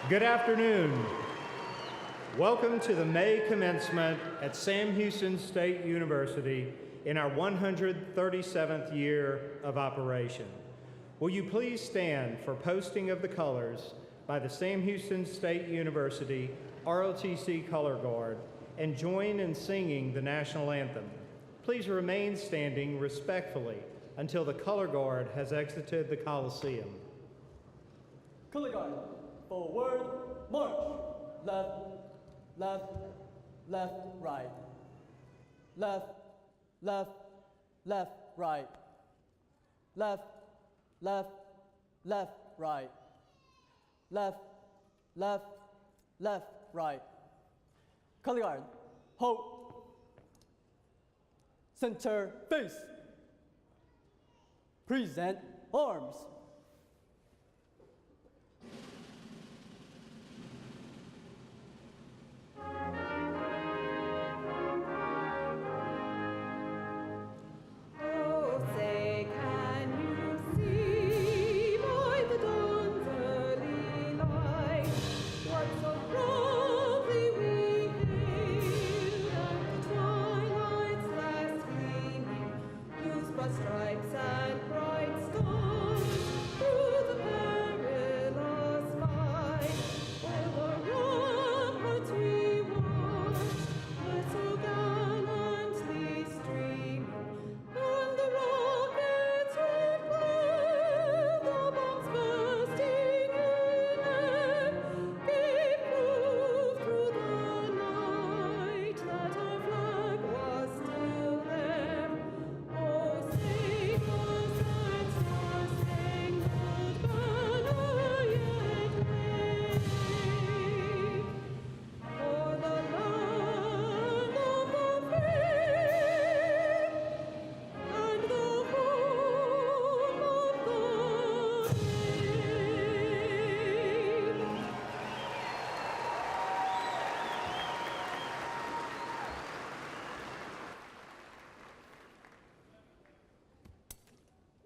Good afternoon. Welcome to the May Commencement at Sam Houston State University in our 137th year of operation. Will you please stand for posting of the colors by the Sam Houston State University ROTC Color Guard and join in singing the national anthem. Please remain standing respectfully until the Color Guard has exited the Coliseum. Color Guard, forward, march. Left, left, left, right. Left, left, left, right. Left, left, left, right. Left, left, left, right. Color Guard, hold. Center, face. Present, arms.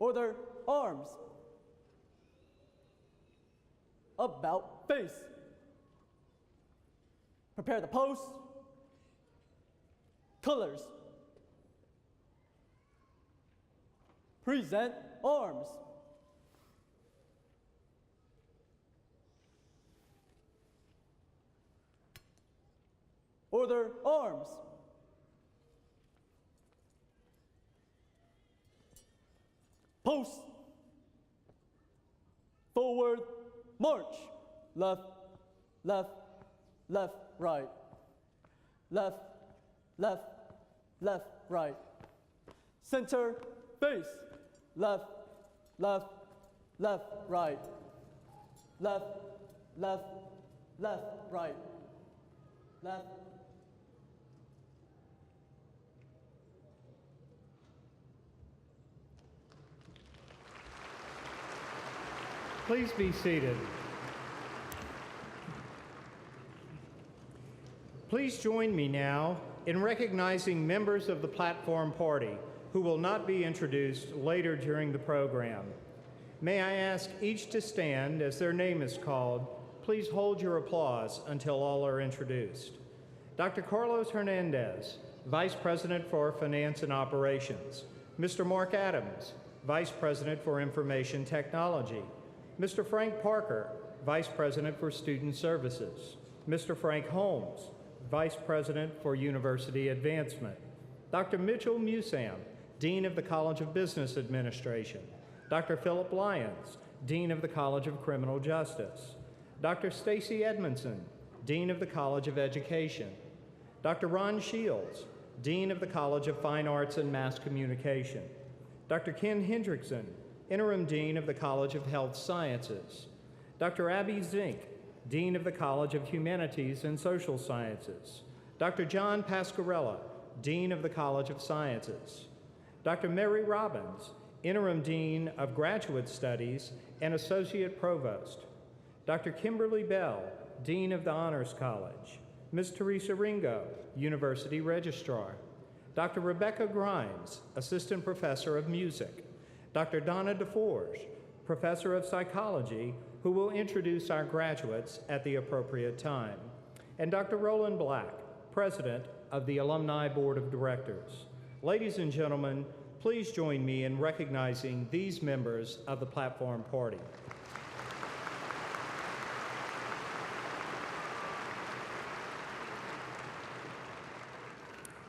Order, arms. About face. Prepare the post. Colors. Present arms. Order, arms. Post. Forward, march. Left, left, left, right. Left, left, left, right. Center, face. Left, left, left, right. Left, left, left, right. Left. Please be seated. Please join me now in recognizing members of the platform party who will not be introduced later during the program. May I ask each to stand as their name is called. Please hold your applause until all are introduced. Dr. Carlos Hernandez, Vice President for Finance and Operations. Mr. Mark Adams, Vice President for Information Technology. Mr. Frank Parker, Vice President for Student Services. Mr. Frank Holmes, Vice President for University Advancement. Dr. Mitchell Musam, Dean of the College of Business Administration. Dr. Philip Lyons, Dean of the College of Criminal Justice. Dr. Stacy Edmondson, Dean of the College of Education. Dr. Ron Shields, Dean of the College of Fine Arts and Mass Communication. Dr. Ken Hendrickson, Interim Dean of the College of Health Sciences. Dr. Abby Zink, Dean of the College of Humanities and Social Sciences. Dr. John Pasquarella, Dean of the College of Sciences. Dr. Mary Robbins, Interim Dean of Graduate Studies and Associate Provost. Dr. Kimberly Bell, Dean of the Honors College. Ms. Teresa Ringo, University Registrar. Dr. Rebecca Grimes, Assistant Professor of Music. Dr. Donna DeForge, Professor of Psychology, who will introduce our graduates at the appropriate time, and Dr. Roland Black, President of the Alumni Board of Directors. Ladies and gentlemen, please join me in recognizing these members of the Platform Party.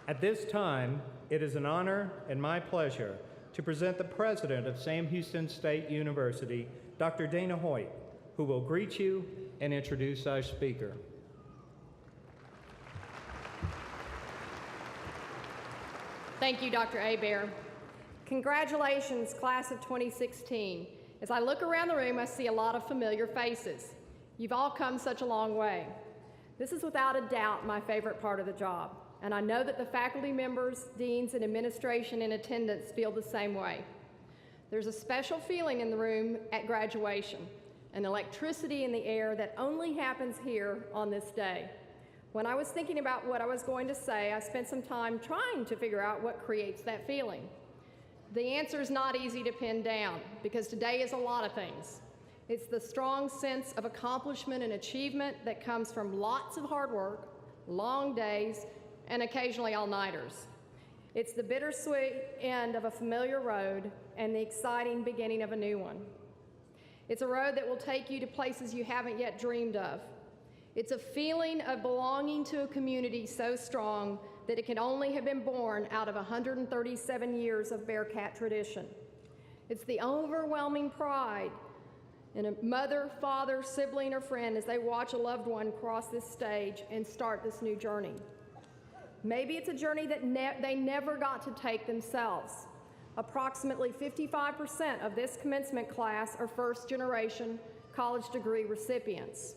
At this time, it is an honor and my pleasure to present the President of Sam Houston State University, Dr. Dana Hoyt, who will greet you and introduce our speaker. Thank you, Dr. Hebert. Congratulations, class of 2016. As I look around the room, I see a lot of familiar faces. You've all come such a long way. This is without a doubt my favorite part of the job, and I know that the faculty members, deans, and administration in attendance feel the same way. There's a special feeling in the room at graduation, an electricity in the air that only happens here on this day. When I was thinking about what I was going to say, I spent some time trying to figure out what creates that feeling. The answer is not easy to pin down, because today is a lot of things. It's the strong sense of accomplishment and achievement that comes from lots of hard work, long days, and occasionally all-nighters. It's the bittersweet end of a familiar road and the exciting beginning of a new one. It's a road that will take you to places you haven't yet dreamed of. It's a feeling of belonging to a community so strong that it can only have been born out of 137 years of Bearcat tradition. It's the overwhelming pride in a mother, father, sibling, or friend as they watch a loved one cross this stage and start this new journey. Maybe it's a journey that they never got to take themselves. Approximately 55% of this commencement class are first-generation college degree recipients.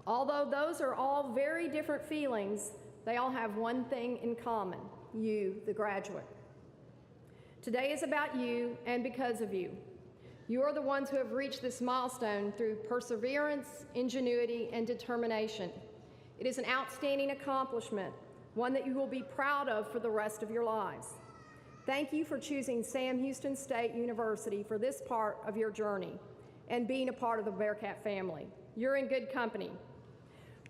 Although those are all very different feelings, they all have one thing in common: you, the graduate. Today is about you and because of you. You are the ones who have reached this milestone through perseverance, ingenuity, and determination. It is an outstanding accomplishment, one that you will be proud of for the rest of your lives. Thank you for choosing Sam Houston State University for this part of your journey and being a part of the Bearcat family. You're in good company.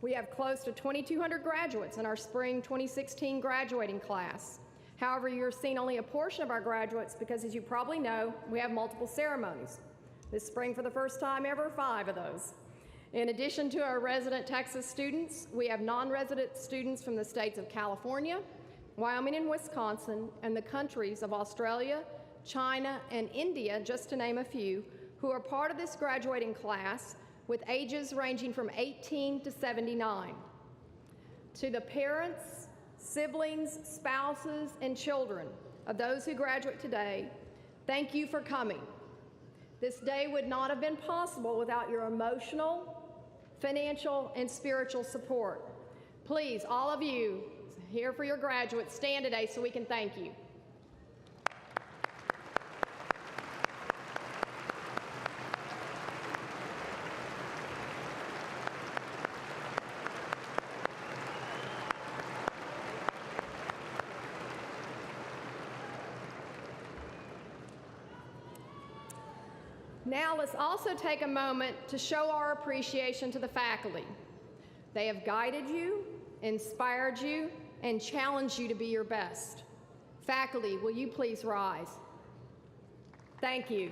We have close to 2,200 graduates in our spring 2016 graduating class. However, you're seeing only a portion of our graduates because, as you probably know, we have multiple ceremonies. This spring, for the first time ever, 5 of those. In addition to our resident Texas students, we have non-resident students from the states of California, Wyoming, and Wisconsin, and the countries of Australia, China, and India, just to name a few, who are part of this graduating class with ages ranging from 18 to 79. To the parents, siblings, spouses, and children of those who graduate today, thank you for coming. This day would not have been possible without your emotional, financial, and spiritual support. Please, all of you here for your graduates, stand today so we can thank you. Now let's also take a moment to show our appreciation to the faculty. They have guided you, inspired you, and challenged you to be your best. Faculty, will you please rise? Thank you.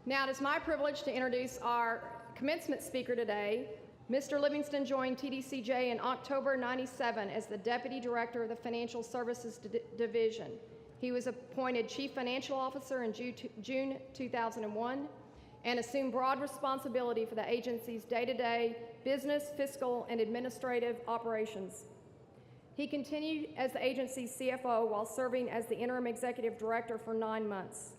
Now it is my privilege to introduce our commencement speaker today. Mr. Livingston joined TDCJ in October '97 as the Deputy Director of the Financial Services Division. He was appointed Chief Financial Officer in June 2001 and assumed broad responsibility for the agency's day-to-day business, fiscal, and administrative operations. He continued as the agency's CFO while serving as the Interim Executive Director for 9 months.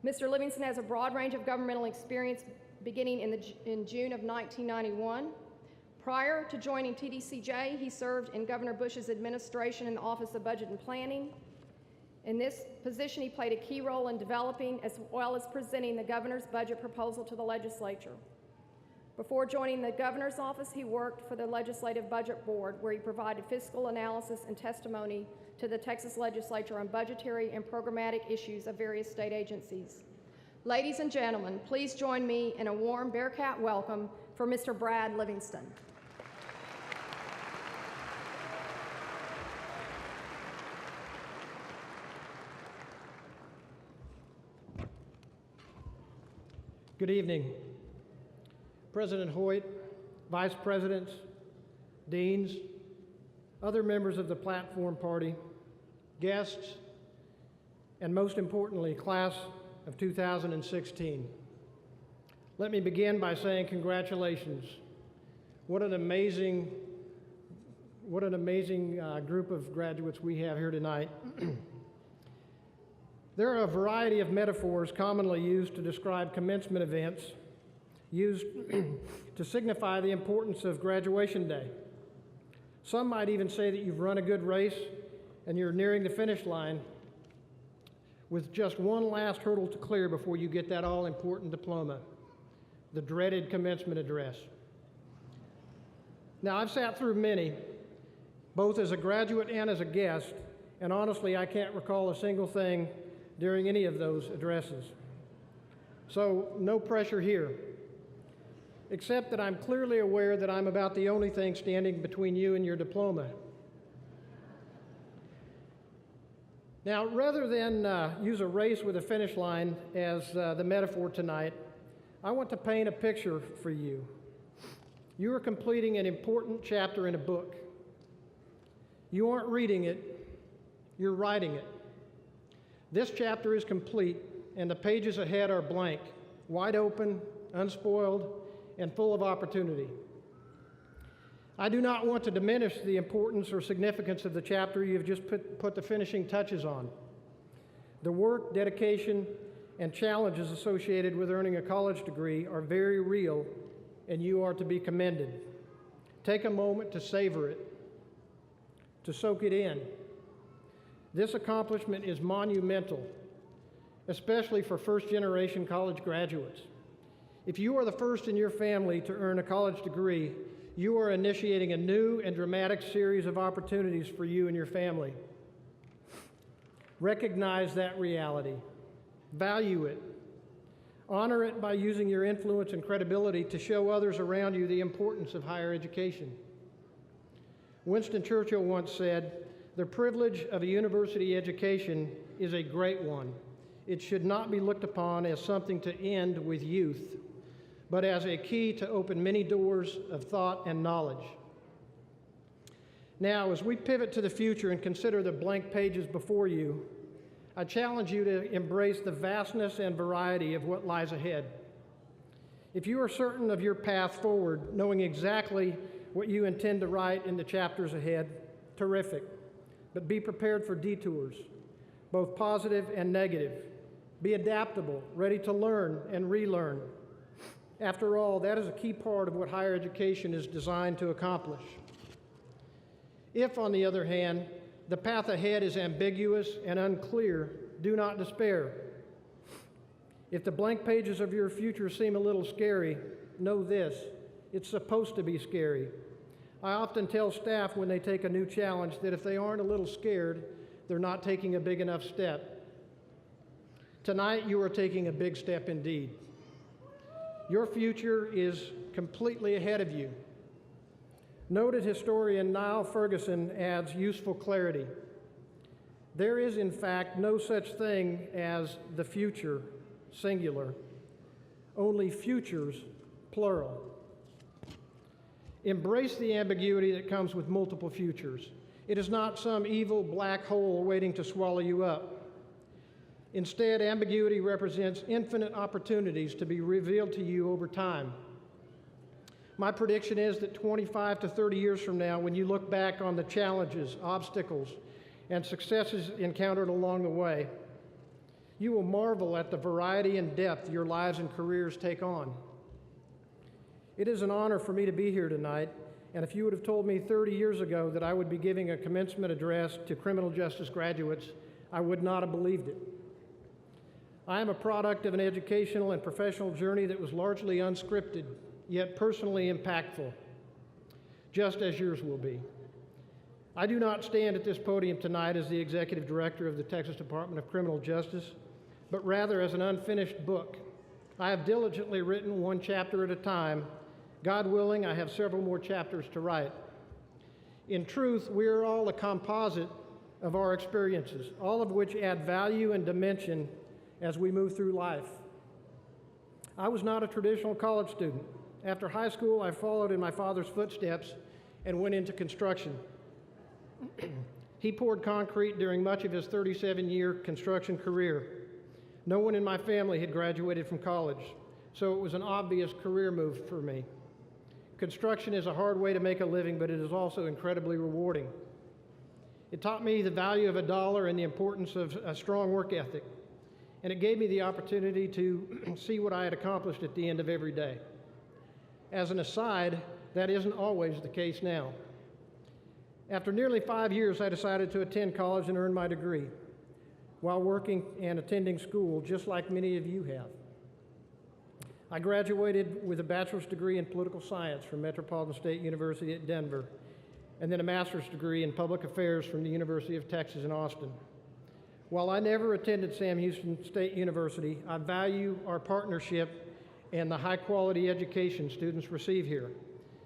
Mr. Livingston has a broad range of governmental experience beginning in June of 1991. Prior to joining TDCJ, he served in Governor Bush's administration in the Office of Budget and Planning. In this position, he played a key role in developing as well as presenting the governor's budget proposal to the legislature. Before joining the governor's office, he worked for the Legislative Budget Board, where he provided fiscal analysis and testimony to the Texas legislature on budgetary and programmatic issues of various state agencies. Ladies and gentlemen, please join me in a warm Bearcat welcome for Mr. Brad Livingston. Good evening. President Hoyt, Vice Presidents, Deans, other members of the Platform Party, guests, and most importantly, class of 2016. Let me begin by saying congratulations. What an amazing group of graduates we have here tonight. There are a variety of metaphors commonly used to describe commencement events, used to signify the importance of graduation day. Some might even say that you've run a good race and you're nearing the finish line with just one last hurdle to clear before you get that all-important diploma, the dreaded commencement address. Now, I've sat through many, both as a graduate and as a guest, and honestly, I can't recall a single thing during any of those addresses. So, no pressure here, except that I'm clearly aware that I'm about the only thing standing between you and your diploma. Now, rather than use a race with a finish line as the metaphor tonight, I want to paint a picture for you. You are completing an important chapter in a book. You aren't reading it, you're writing it. This chapter is complete, and the pages ahead are blank, wide open, unspoiled, and full of opportunity. I do not want to diminish the importance or significance of the chapter you have just put the finishing touches on. The work, dedication, and challenges associated with earning a college degree are very real, and you are to be commended. Take a moment to savor it, to soak it in. This accomplishment is monumental, especially for first-generation college graduates. If you are the first in your family to earn a college degree, you are initiating a new and dramatic series of opportunities for you and your family. Recognize that reality. Value it. Honor it by using your influence and credibility to show others around you the importance of higher education. Winston Churchill once said, "The privilege of a university education is a great one. It should not be looked upon as something to end with youth, but as a key to open many doors of thought and knowledge." Now, as we pivot to the future and consider the blank pages before you, I challenge you to embrace the vastness and variety of what lies ahead. If you are certain of your path forward, knowing exactly what you intend to write in the chapters ahead, terrific. But be prepared for detours, both positive and negative. Be adaptable, ready to learn and relearn. After all, that is a key part of what higher education is designed to accomplish. If, on the other hand, the path ahead is ambiguous and unclear, do not despair. If the blank pages of your future seem a little scary, know this: it's supposed to be scary. I often tell staff when they take a new challenge that if they aren't a little scared, they're not taking a big enough step. Tonight, you are taking a big step indeed. Your future is completely ahead of you. Noted historian Niall Ferguson adds useful clarity. There is, in fact, no such thing as the future, singular, only futures, plural. Embrace the ambiguity that comes with multiple futures. It is not some evil black hole waiting to swallow you up. Instead, ambiguity represents infinite opportunities to be revealed to you over time. My prediction is that 25 to 30 years from now, when you look back on the challenges, obstacles, and successes encountered along the way, you will marvel at the variety and depth your lives and careers take on. It is an honor for me to be here tonight, and if you would have told me 30 years ago that I would be giving a commencement address to criminal justice graduates, I would not have believed it. I am a product of an educational and professional journey that was largely unscripted, yet personally impactful, just as yours will be. I do not stand at this podium tonight as the Executive Director of the Texas Department of Criminal Justice, but rather as an unfinished book. I have diligently written one chapter at a time. God willing, I have several more chapters to write. In truth, we are all a composite of our experiences, all of which add value and dimension as we move through life. I was not a traditional college student. After high school, I followed in my father's footsteps and went into construction. He poured concrete during much of his 37-year construction career. No one in my family had graduated from college, so it was an obvious career move for me. Construction is a hard way to make a living, but it is also incredibly rewarding. It taught me the value of a dollar and the importance of a strong work ethic, and it gave me the opportunity to see what I had accomplished at the end of every day. As an aside, that isn't always the case now. After nearly 5 years, I decided to attend college and earn my degree while working and attending school, just like many of you have. I graduated with a bachelor's degree in political science from Metropolitan State University at Denver, and then a master's degree in public affairs from the University of Texas in Austin. While I never attended Sam Houston State University, I value our partnership and the high-quality education students receive here.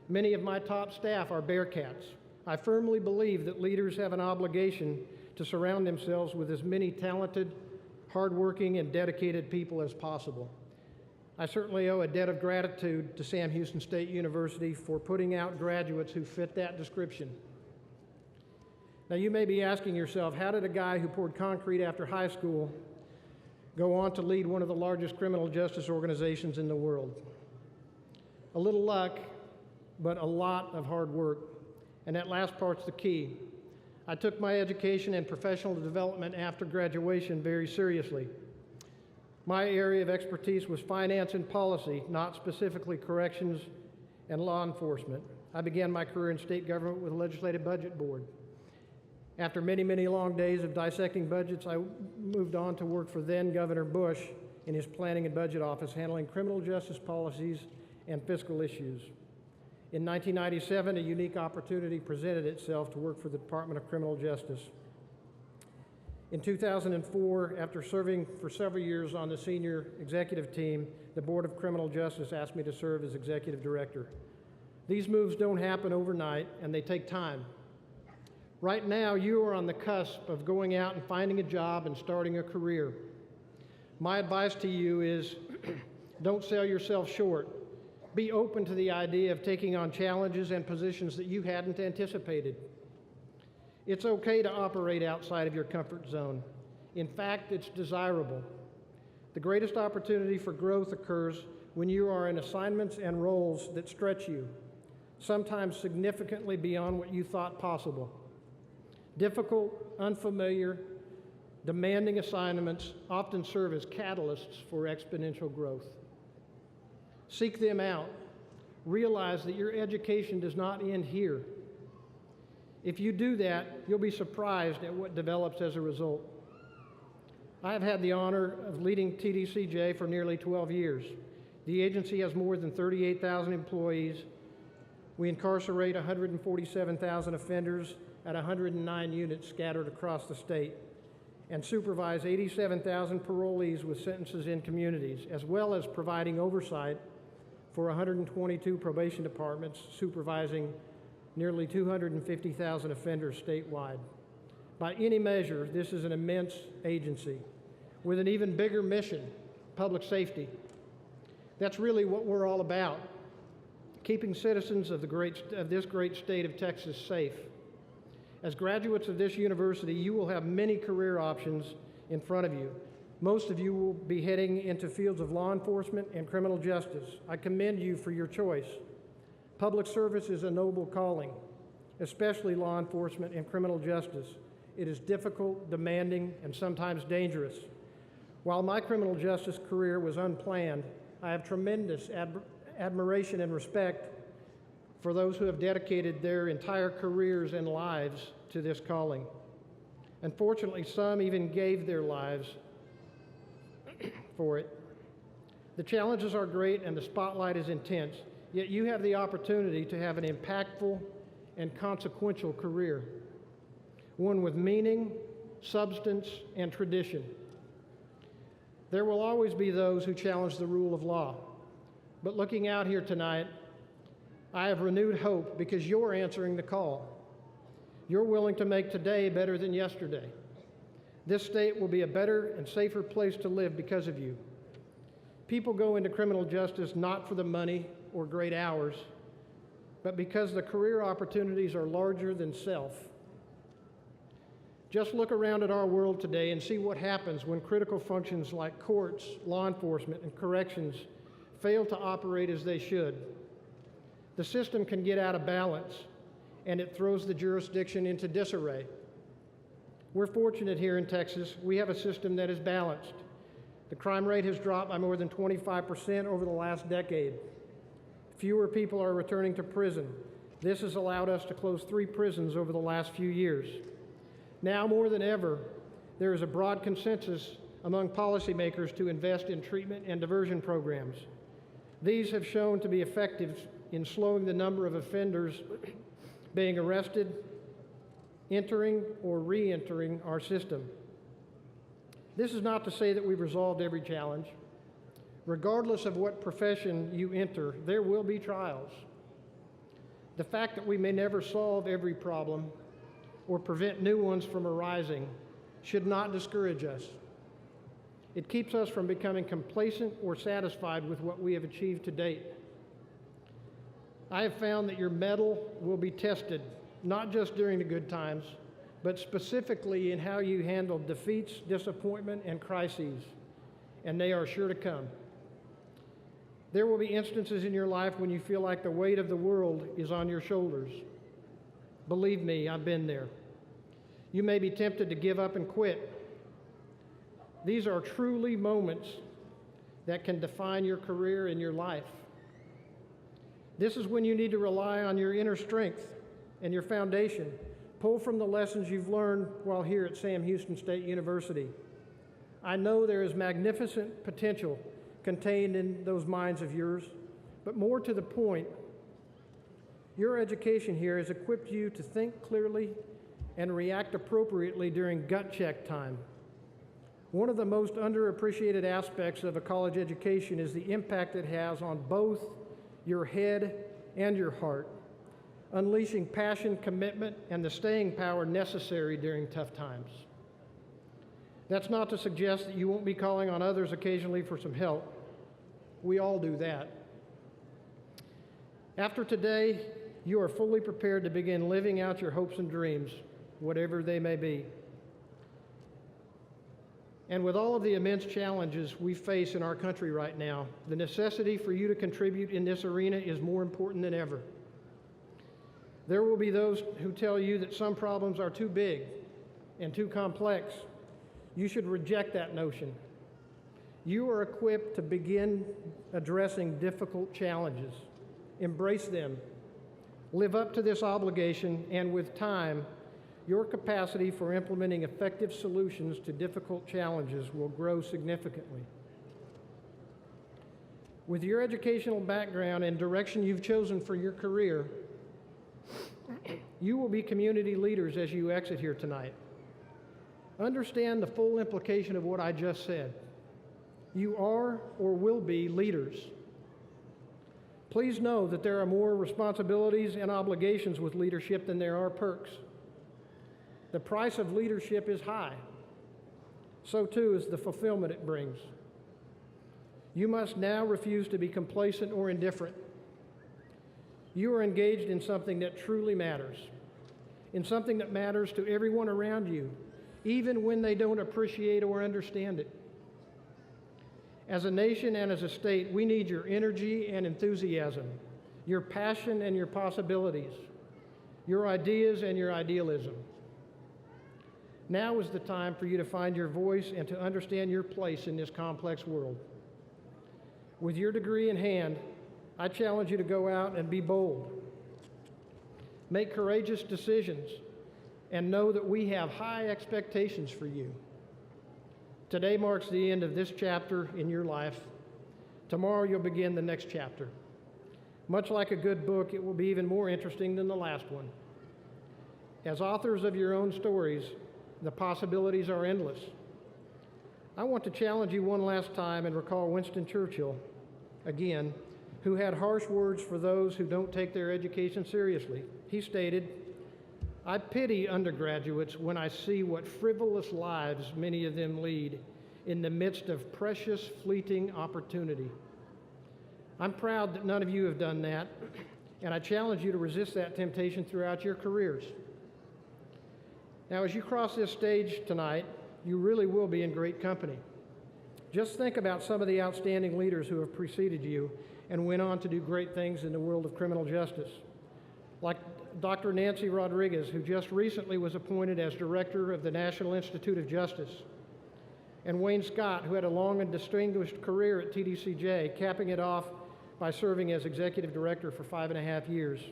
Many of my top staff are Bearcats. I firmly believe that leaders have an obligation to surround themselves with as many talented, hardworking, and dedicated people as possible. I certainly owe a debt of gratitude to Sam Houston State University for putting out graduates who fit that description. Now, you may be asking yourself, how did a guy who poured concrete after high school go on to lead one of the largest criminal justice organizations in the world? A little luck, but a lot of hard work. And that last part's the key. I took my education and professional development after graduation very seriously. My area of expertise was finance and policy, not specifically corrections and law enforcement. I began my career in state government with the Legislative Budget Board. After many, many long days of dissecting budgets, I moved on to work for then Governor Bush in his planning and budget office, handling criminal justice policies and fiscal issues. In 1997, a unique opportunity presented itself to work for the Department of Criminal Justice. In 2004, after serving for several years on the senior executive team, the Board of Criminal Justice asked me to serve as executive director. These moves don't happen overnight, and they take time. Right now, you are on the cusp of going out and finding a job and starting a career. My advice to you is don't sell yourself short. Be open to the idea of taking on challenges and positions that you hadn't anticipated. It's okay to operate outside of your comfort zone. In fact, it's desirable. The greatest opportunity for growth occurs when you are in assignments and roles that stretch you, sometimes significantly beyond what you thought possible. Difficult, unfamiliar, demanding assignments often serve as catalysts for exponential growth. Seek them out. Realize that your education does not end here. If you do that, you'll be surprised at what develops as a result. I have had the honor of leading TDCJ for nearly 12 years. The agency has more than 38,000 employees. We incarcerate 147,000 offenders at 109 units scattered across the state, and supervise 87,000 parolees with sentences in communities, as well as providing oversight for 122 probation departments supervising nearly 250,000 offenders statewide. By any measure, this is an immense agency with an even bigger mission, public safety. That's really what we're all about, keeping citizens of this great state of Texas safe. As graduates of this university, you will have many career options in front of you. Most of you will be heading into fields of law enforcement and criminal justice. I commend you for your choice. Public service is a noble calling, especially law enforcement and criminal justice. It is difficult, demanding, and sometimes dangerous. While my criminal justice career was unplanned, I have tremendous admiration and respect for those who have dedicated their entire careers and lives to this calling. Unfortunately, some even gave their lives for it. The challenges are great and the spotlight is intense. yet you have the opportunity to have an impactful and consequential career, one with meaning, substance, and tradition. There will always be those who challenge the rule of law, but looking out here tonight, I have renewed hope because you're answering the call. You're willing to make today better than yesterday. This state will be a better and safer place to live because of you. People go into criminal justice not for the money or great hours, but because the career opportunities are larger than self. Just look around at our world today and see what happens when critical functions like courts, law enforcement, and corrections fail to operate as they should. The system can get out of balance, and it throws the jurisdiction into disarray. We're fortunate here in Texas. We have a system that is balanced. The crime rate has dropped by more than 25% over the last decade. Fewer people are returning to prison. This has allowed us to close 3 prisons over the last few years. Now more than ever, there is a broad consensus among policymakers to invest in treatment and diversion programs. These have shown to be effective in slowing the number of offenders being arrested, entering or re-entering our system. This is not to say that we've resolved every challenge. Regardless of what profession you enter, there will be trials. The fact that we may never solve every problem or prevent new ones from arising should not discourage us. It keeps us from becoming complacent or satisfied with what we have achieved to date. I have found that your mettle will be tested, not just during the good times, but specifically in how you handle defeats, disappointment, and crises, and they are sure to come. There will be instances in your life when you feel like the weight of the world is on your shoulders. Believe me, I've been there. You may be tempted to give up and quit. These are truly moments that can define your career and your life. This is when you need to rely on your inner strength and your foundation. Pull from the lessons you've learned while here at Sam Houston State University. I know there is magnificent potential contained in those minds of yours, but more to the point, your education here has equipped you to think clearly and react appropriately during gut check time. One of the most underappreciated aspects of a college education is the impact it has on both your head and your heart, unleashing passion, commitment, and the staying power necessary during tough times. That's not to suggest that you won't be calling on others occasionally for some help. We all do that. After today, you are fully prepared to begin living out your hopes and dreams, whatever they may be. And with all of the immense challenges we face in our country right now, the necessity for you to contribute in this arena is more important than ever. There will be those who tell you that some problems are too big and too complex. You should reject that notion. You are equipped to begin addressing difficult challenges. Embrace them. Live up to this obligation, and with time, your capacity for implementing effective solutions to difficult challenges will grow significantly. With your educational background and direction you've chosen for your career, you will be community leaders as you exit here tonight. Understand the full implication of what I just said. You are or will be leaders. Please know that there are more responsibilities and obligations with leadership than there are perks. The price of leadership is high. So too is the fulfillment it brings. You must now refuse to be complacent or indifferent. You are engaged in something that truly matters, in something that matters to everyone around you, even when they don't appreciate or understand it. As a nation and as a state, we need your energy and enthusiasm, your passion and your possibilities, your ideas and your idealism. Now is the time for you to find your voice and to understand your place in this complex world. With your degree in hand, I challenge you to go out and be bold. Make courageous decisions and know that we have high expectations for you. Today marks the end of this chapter in your life. Tomorrow you'll begin the next chapter. Much like a good book, it will be even more interesting than the last one. As authors of your own stories, the possibilities are endless. I want to challenge you one last time and recall Winston Churchill, again, who had harsh words for those who don't take their education seriously. He stated, "I pity undergraduates when I see what frivolous lives many of them lead in the midst of precious, fleeting opportunity." I'm proud that none of you have done that, and I challenge you to resist that temptation throughout your careers. Now, as you cross this stage tonight, you really will be in great company. Just think about some of the outstanding leaders who have preceded you and went on to do great things in the world of criminal justice, like Dr. Nancy Rodriguez, who just recently was appointed as director of the National Institute of Justice, and Wayne Scott, who had a long and distinguished career at TDCJ, capping it off by serving as executive director for 5.5 years.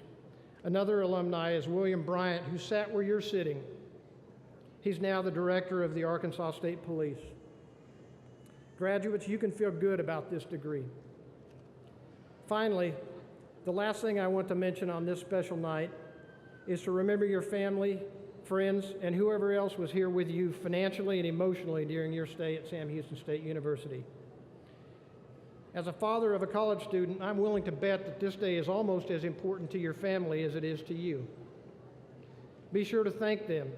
Another alumni is William Bryant, who sat where you're sitting. He's now the director of the Arkansas State Police. Graduates, you can feel good about this degree. Finally, the last thing I want to mention on this special night is to remember your family, friends, and whoever else was here with you financially and emotionally during your stay at Sam Houston State University. As a father of a college student, I'm willing to bet that this day is almost as important to your family as it is to you. Be sure to thank them.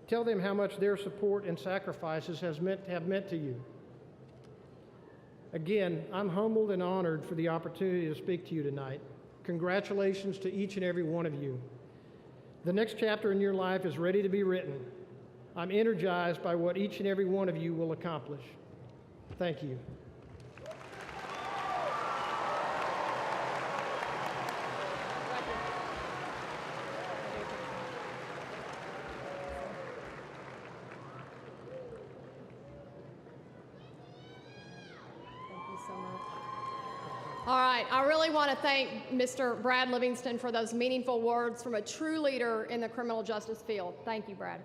Tell them how much their support and sacrifices have meant to you. Again, I'm humbled and honored for the opportunity to speak to you tonight. Congratulations to each and every one of you. The next chapter in your life is ready to be written. I'm energized by what each and every one of you will accomplish. Thank you. All right, I really want to thank Mr. Brad Livingston for those meaningful words from a true leader in the criminal justice field. Thank you, Brad.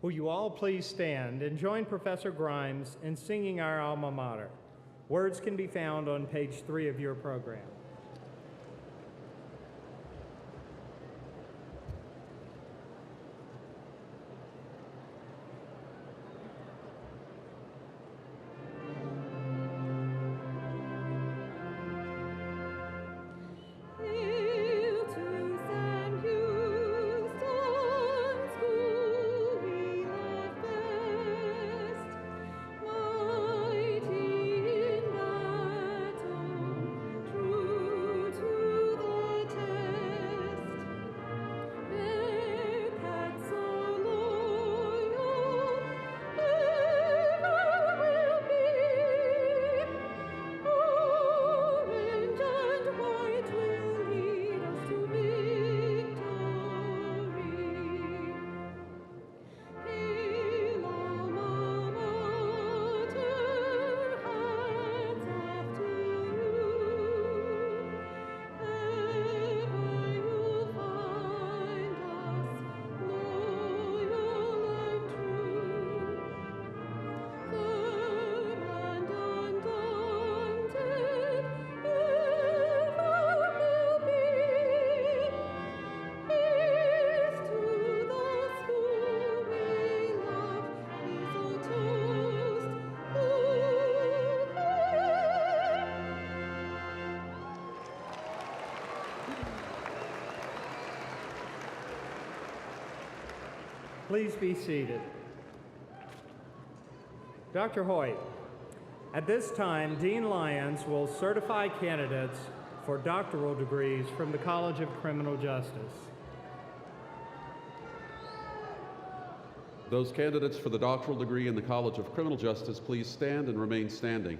Will you all please stand and join Professor Grimes in singing our alma mater? Words can be found on page 3 of your program. Please be seated. Dr. Hoyt, at this time, Dean Lyons will certify candidates for doctoral degrees from the College of Criminal Justice. Those candidates for the doctoral degree in the College of Criminal Justice, please stand and remain standing.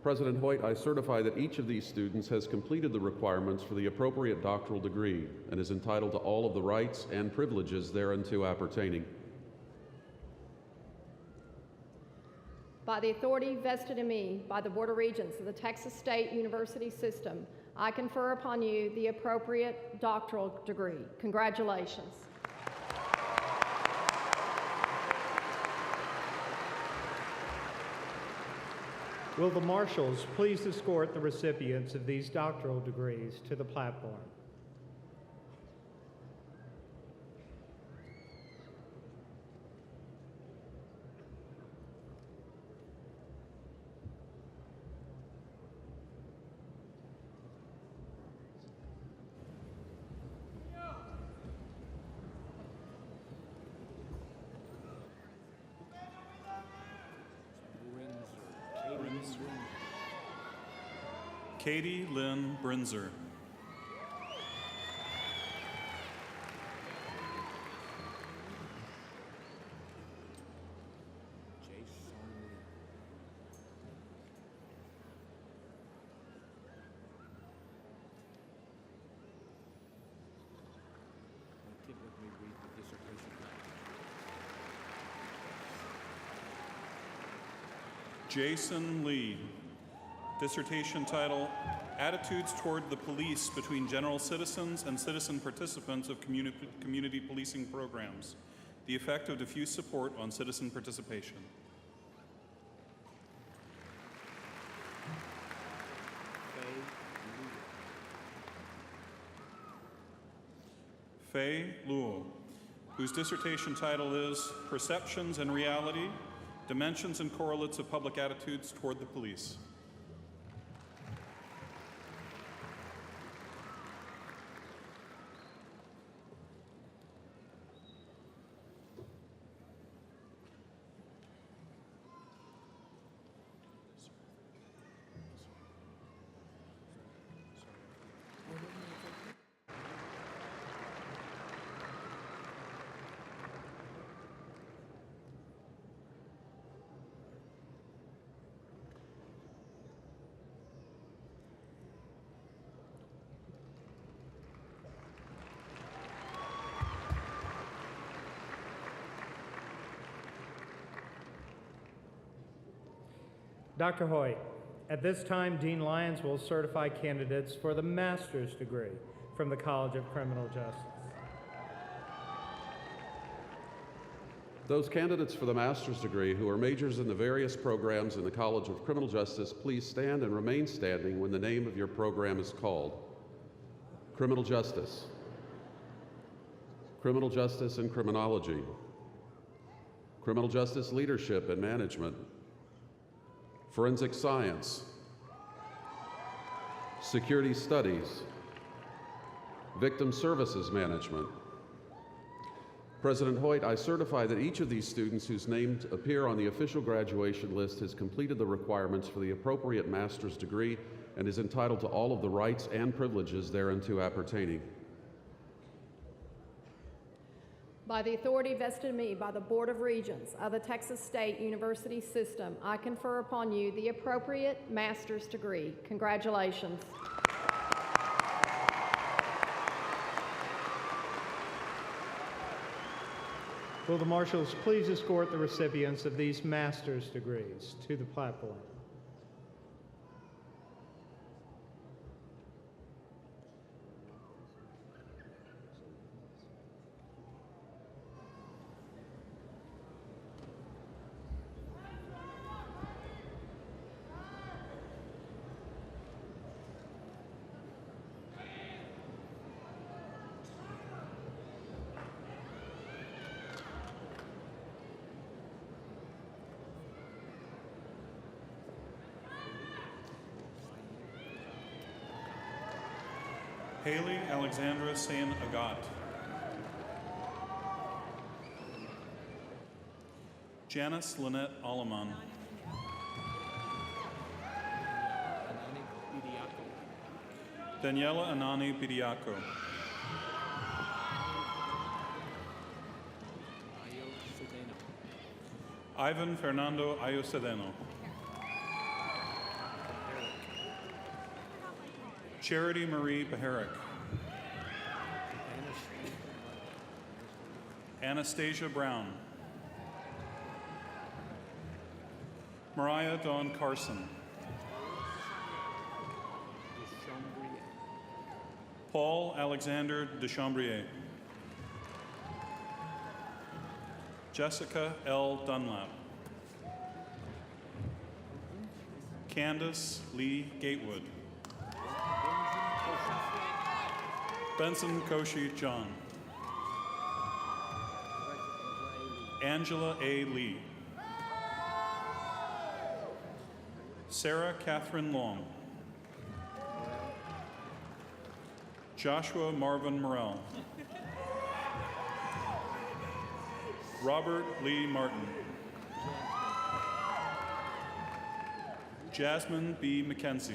President Hoyt, I certify that each of these students has completed the requirements for the appropriate doctoral degree and is entitled to all of the rights and privileges thereunto appertaining. By the authority vested in me by the Board of Regents of the Texas State University System, I confer upon you the appropriate doctoral degree. Congratulations. Will the marshals please escort the recipients of these doctoral degrees to the platform? Katie Lynn Brinzer. Jason Lee. Dissertation title, Attitudes Toward the Police Between General Citizens and Citizen Participants of Community Policing Programs. The Effect of Diffuse Support on Citizen Participation. Fei Luo, whose dissertation title is Perceptions and Reality, Dimensions and Correlates of Public Attitudes Toward the Police. Dr. Hoyt, at this time, Dean Lyons will certify candidates for the master's degree from the College of Criminal Justice. Those candidates for the master's degree who are majors in the various programs in the College of Criminal Justice, please stand and remain standing when the name of your program is called. Criminal Justice. Criminal Justice and Criminology. Criminal Justice Leadership and Management. Forensic Science. Security Studies. Victim Services Management. President Hoyt, I certify that each of these students whose names appear on the official graduation list has completed the requirements for the appropriate master's degree and is entitled to all of the rights and privileges thereunto appertaining. By the authority vested in me by the Board of Regents of the Texas State University System, I confer upon you the appropriate master's degree. Congratulations. Will the marshals please escort the recipients of these master's degrees to the platform? Haley Alexandra Sain Agat. Janice Lynette Alleman. Daniela Anani Bidiaco. Ivan Fernando Ayocedeno. Charity Marie Beharick. Anastasia Brown. Mariah Dawn Carson. Paul Alexander Deschambrier. Jessica L. Dunlap. Candace Lee Gatewood. Benson Koshi John. Angela A. Lee. Sarah Catherine Long. Joshua Marvin Morrell. Robert Lee Martin. Jasmine B. McKenzie.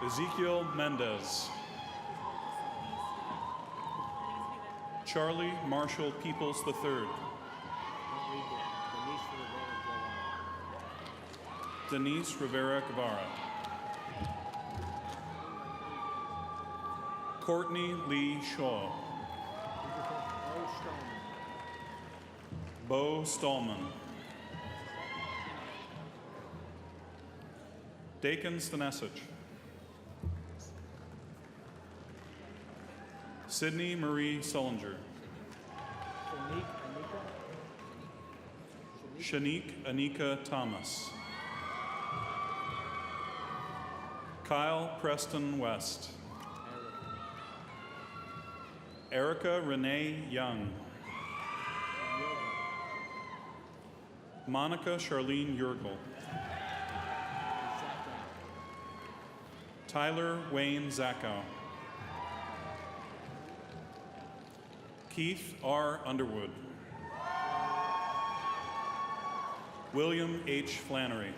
Ezekiel Mendez. Charlie Marshall Peoples III. Denise Rivera Guevara. Courtney Lee Shaw. Bo Stallman. Dakin Stanesich. Sydney Marie Sullinger. Shanique Anika Thomas. Kyle Preston West. Erica Renee Young. Monica Charlene Yurgel. Tyler Wayne Zackow. Keith R. Underwood. William H. Flannery.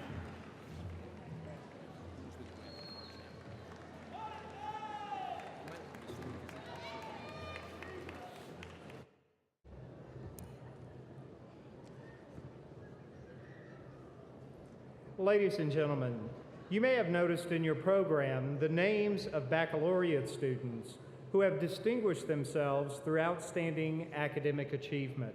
Ladies and gentlemen, you may have noticed in your program the names of baccalaureate students who have distinguished themselves through outstanding academic achievement.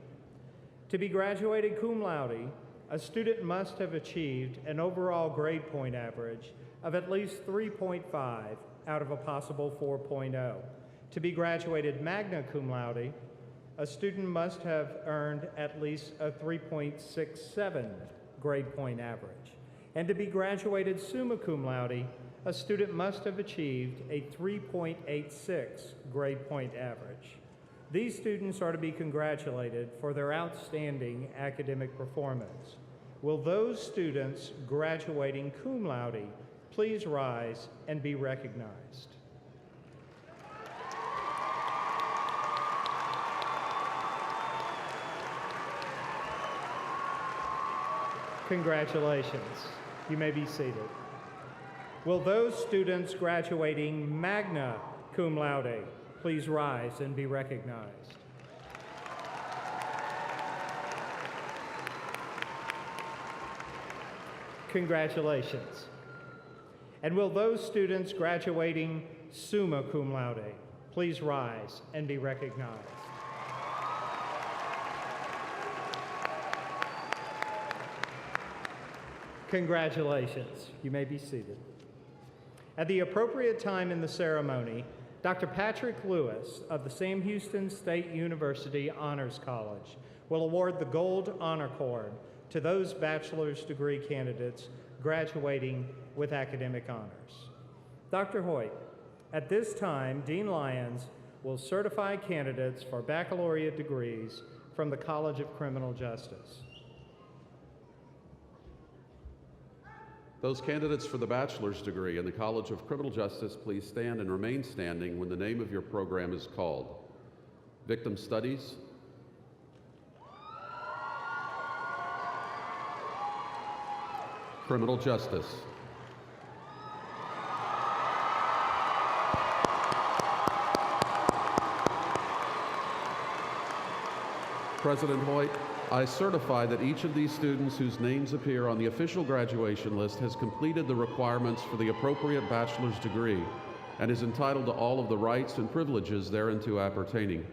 To be graduated cum laude, a student must have achieved an overall grade point average of at least 3.5 out of a possible 4.0. To be graduated magna cum laude, a student must have earned at least a 3.67 grade point average. And to be graduated summa cum laude, a student must have achieved a 3.86 grade point average. These students are to be congratulated for their outstanding academic performance. Will those students graduating cum laude please rise and be recognized? Congratulations. You may be seated. Will those students graduating magna cum laude please rise and be recognized? Congratulations. And will those students graduating summa cum laude please rise and be recognized? Congratulations. You may be seated. At the appropriate time in the ceremony, Dr. Patrick Lewis of the Sam Houston State University Honors College will award the Gold Honor Cord to those bachelor's degree candidates graduating with academic honors. Dr. Hoyt, at this time, Dean Lyons will certify candidates for baccalaureate degrees from the College of Criminal Justice. Those candidates for the bachelor's degree in the College of Criminal Justice, please stand and remain standing when the name of your program is called. Victim Studies. Criminal Justice. President Hoyt, I certify that each of these students whose names appear on the official graduation list has completed the requirements for the appropriate bachelor's degree and is entitled to all of the rights and privileges thereunto appertaining.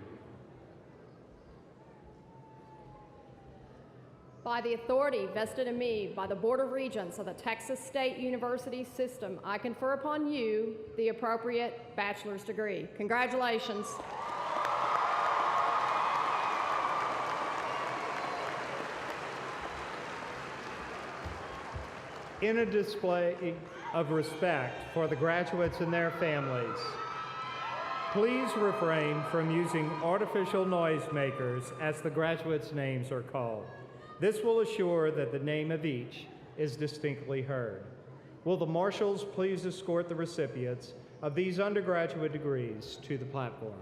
By the authority vested in me by the Board of Regents of the Texas State University System, I confer upon you the appropriate bachelor's degree. Congratulations. In a display of respect for the graduates and their families, please refrain from using artificial noisemakers as the graduates' names are called. This will assure that the name of each is distinctly heard. Will the marshals please escort the recipients of these undergraduate degrees to the platform?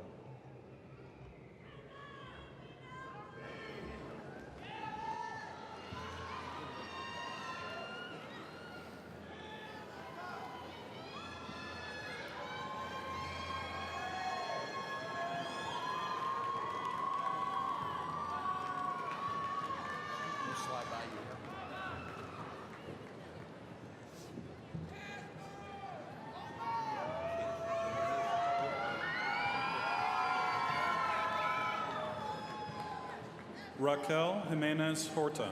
Raquel Jimenez Horta.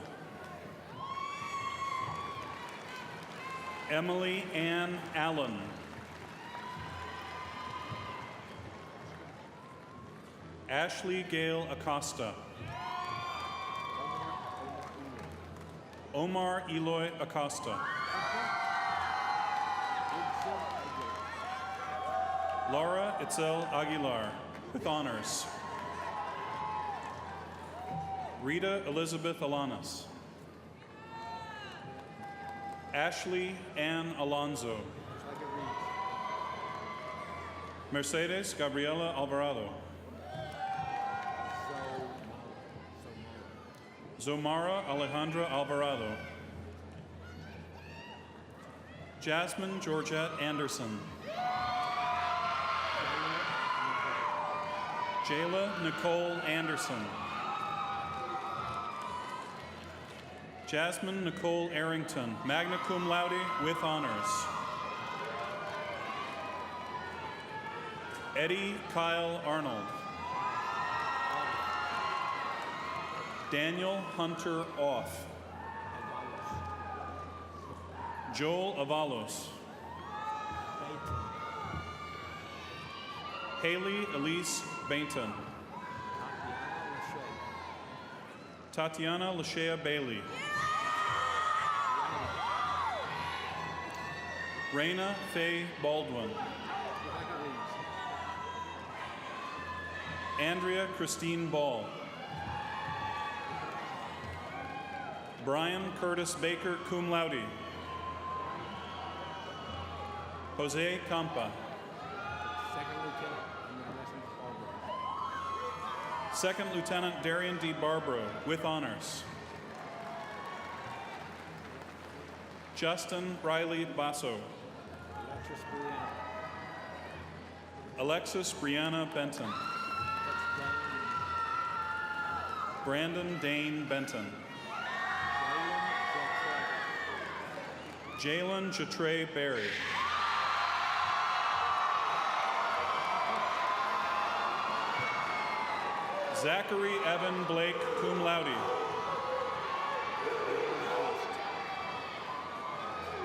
Emily Ann Allen. Ashley Gail Acosta. Omar Eloy Acosta. Laura Itzel Aguilar, with honors. Rita Elizabeth Alanis. Ashley Ann Alonzo. Mercedes Gabriela Alvarado. Zomara Alejandra Alvarado. Jasmine Georgette Anderson. Jayla Nicole Anderson. Jasmine Nicole Arrington, magna cum laude with honors. Eddie Kyle Arnold. Daniel Hunter Off. Joel Avalos. Haley Elise Bainton. Tatiana Lashea Bailey. Raina Faye Baldwin. Andrea Christine Ball. Brian Curtis Baker, cum laude. Jose Campa. Second Lieutenant Darian D. Barbaro, with honors. Justin Riley Basso. Alexis Brianna Benton. Brandon Dane Benton. Jalen Jatre Berry. Zachary Evan Blake, cum laude.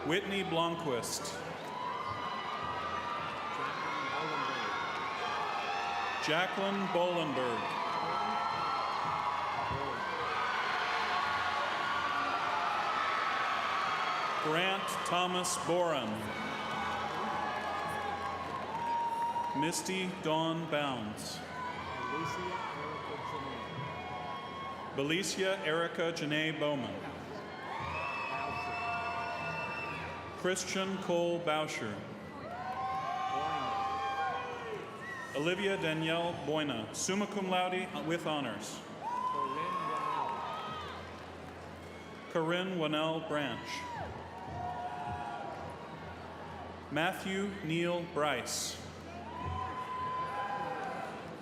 Whitney Blomquist. Jacqueline Bolenberg. Grant Thomas Boren. Misty Dawn Bounds. Belicia Erica Janae Bowman. Christian Cole Bauscher. Olivia Danielle Boyna, summa cum laude with honors. Corinne Wanell Branch. Matthew Neal Bryce.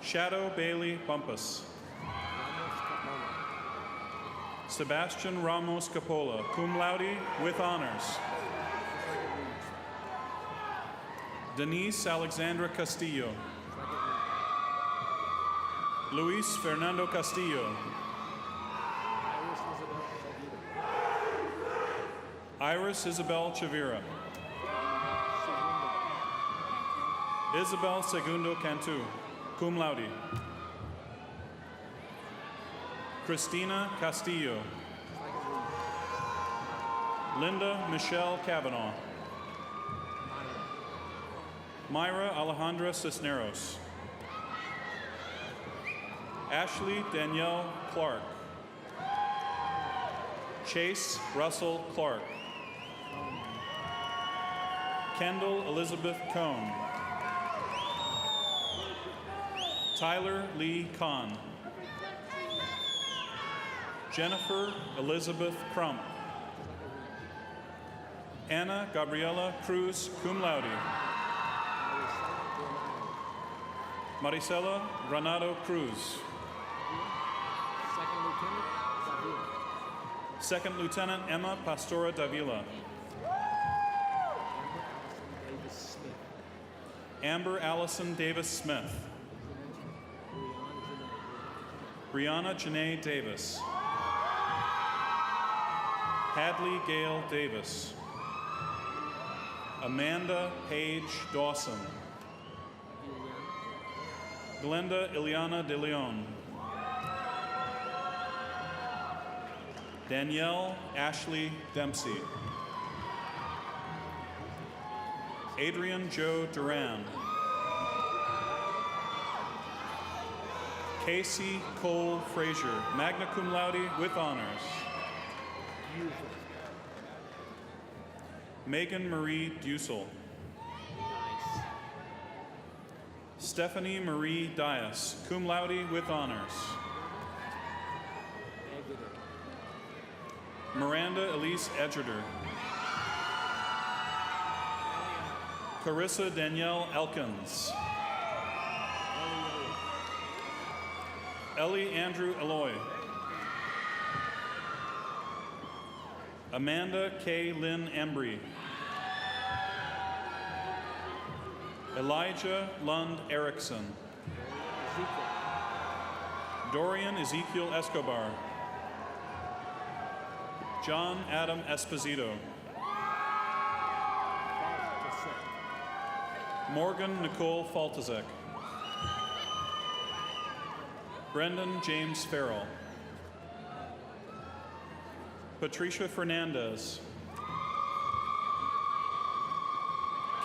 Shadow Bailey Bumpus. Sebastian Ramos Capola, cum laude with honors. Denise Alexandra Castillo. Luis Fernando Castillo. Iris Isabel Chavira. Isabel Segundo Cantu, cum laude. Christina Castillo. Linda Michelle Cavanaugh. Myra Alejandra Cisneros. Ashley Danielle Clark. Chase Russell Clark. Kendall Elizabeth Cohn. Tyler Lee Kahn. Jennifer Elizabeth Crump. Anna Gabriela Cruz, cum laude. Maricela Granado Cruz. Second Lieutenant Emma Pastora Davila. Amber Allison Davis Smith. Brianna Janae Davis. Hadley Gale Davis. Amanda Paige Dawson. Glenda Ileana de Leon. Danielle Ashley Dempsey. Adrian Joe Duran. Casey Cole Frazier, magna cum laude with honors. Megan Marie Dusel. Stephanie Marie Dias, cum laude with honors. Miranda Elise Edgerter. Carissa Danielle Elkins. Ellie Andrew Eloy. Amanda K. Lynn Embry. Elijah Lund Erickson. Dorian Ezekiel Escobar. John Adam Esposito. Morgan Nicole Faltazek. Brendan James Farrell. Patricia Fernandez.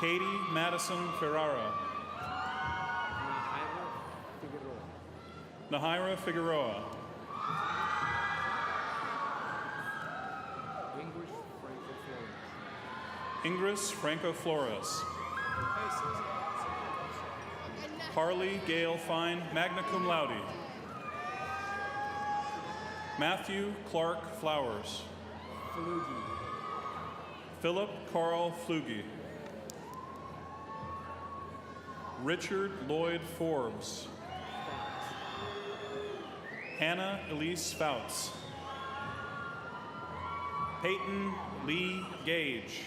Katie Madison Ferrara. Nahaira Figueroa. Ingris Franco Flores. Harley Gale Fine, magna cum laude. Matthew Clark Flowers. Philip Carl Flugie. Richard Lloyd Forbes. Hannah Elise Spouts. Peyton Lee Gage.